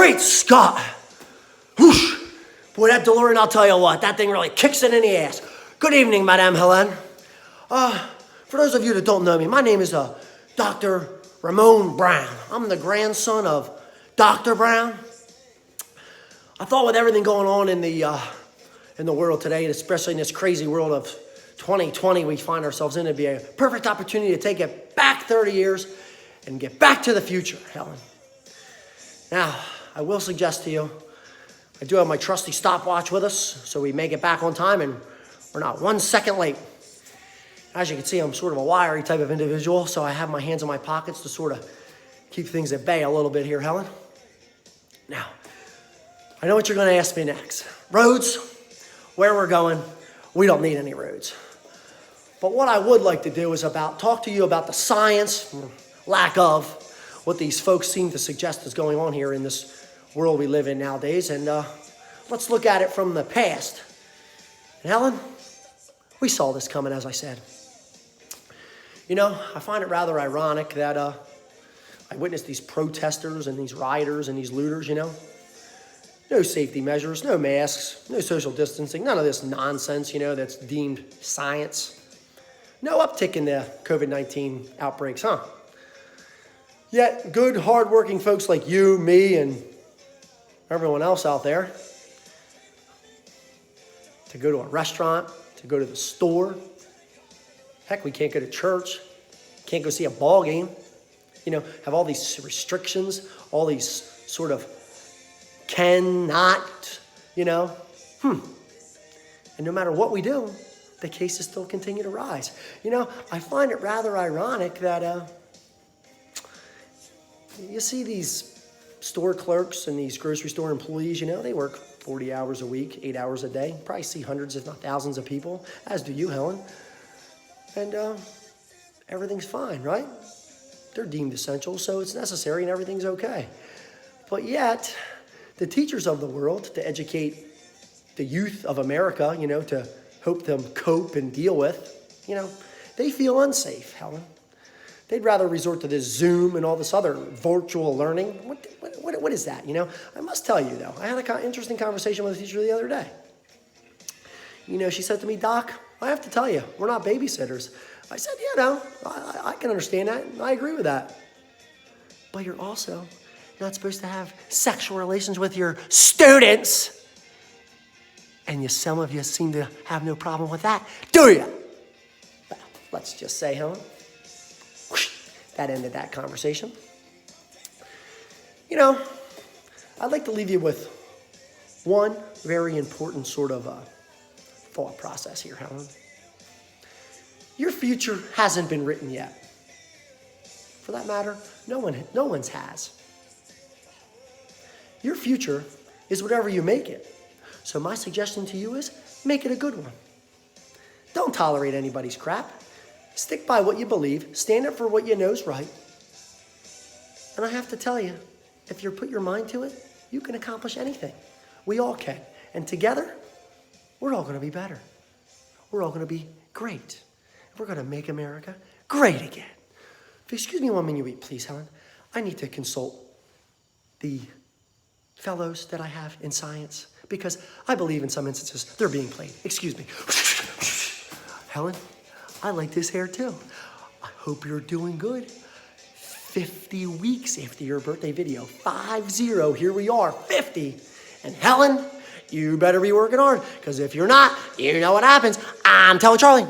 Great Scott! Whoosh! Boy, that DeLorean, I'll tell you what, that thing really kicks it in the ass. Good evening, Madame Helene. For those of you that don't know me, my name is Dr. Ramon Brown. I'm the grandson of Dr. Brown. I thought with everything going on in the world today, especially in this crazy world of 2020 we find ourselves in, it'd be a perfect opportunity to take it back 30 years and get back to the future, Helen. Now, I will suggest to you, I do have my trusty stopwatch with us, so we make it back on time and we're not 1 second late. As you can see, I'm sort of a wiry type of individual, so I have my hands in my pockets to sort of keep things at bay a little bit here, Helen. Now, I know what you're going to ask me next. Roads, where we're going, we don't need any roads. But what I would like to do is talk to you about the science, or lack of, what these folks seem to suggest is going on here in this world we live in nowadays. And let's look at it from the past. And Helen, we saw this coming, as I said. You know, I find it rather ironic that I witnessed these protesters and these rioters and these looters, you know. No safety measures, no masks, no social distancing, none of this nonsense, you know, that's deemed science. No uptick in the COVID-19 outbreaks, huh? Yet good, hardworking folks like you, me, and everyone else out there, to go to a restaurant, to go to the store, heck, we can't go to church, can't go see a ball game, you know, have all these restrictions, all these sort of cannot, you know, And no matter what we do, the cases still continue to rise. You know, I find it rather ironic that you see these store clerks and these grocery store employees, you know, they work 40 hours a week, 8 hours a day, probably see hundreds if not thousands of people, as do you, Helen. And everything's fine, right? They're deemed essential, so it's necessary and everything's okay. But yet, the teachers of the world, to educate the youth of America, you know, to help them cope and deal with, you know, they feel unsafe, Helen. They'd rather resort to this Zoom and all this other virtual learning. What is that, you know? I must tell you, though, I had an interesting conversation with a teacher the other day. You know, she said to me, Doc, I have to tell you, we're not babysitters. I said, yeah, no, I can understand that. I agree with that. But you're also not supposed to have sexual relations with your students. And some of you seem to have no problem with that, do you? Well, let's just say, Helen, that ended that conversation. You know, I'd like to leave you with one very important sort of thought process here, Helen. Your future hasn't been written yet. For that matter, no one's has. Your future is whatever you make it. So my suggestion to you is make it a good one. Don't tolerate anybody's crap. Stick by what you believe. Stand up for what you know is right. And I have to tell you, if you put your mind to it, you can accomplish anything. We all can. And together, we're all going to be better. We're all going to be great. We're going to make America great again. Excuse me 1 minute, please, Helen. I need to consult the fellows that I have in science because I believe in some instances they're being played. Excuse me. Helen, I like this hair too. I hope you're doing good. 50 weeks after your birthday video. 50, here we are, 50. And Helen, you better be working hard because if you're not, you know what happens. I'm telling Charlie.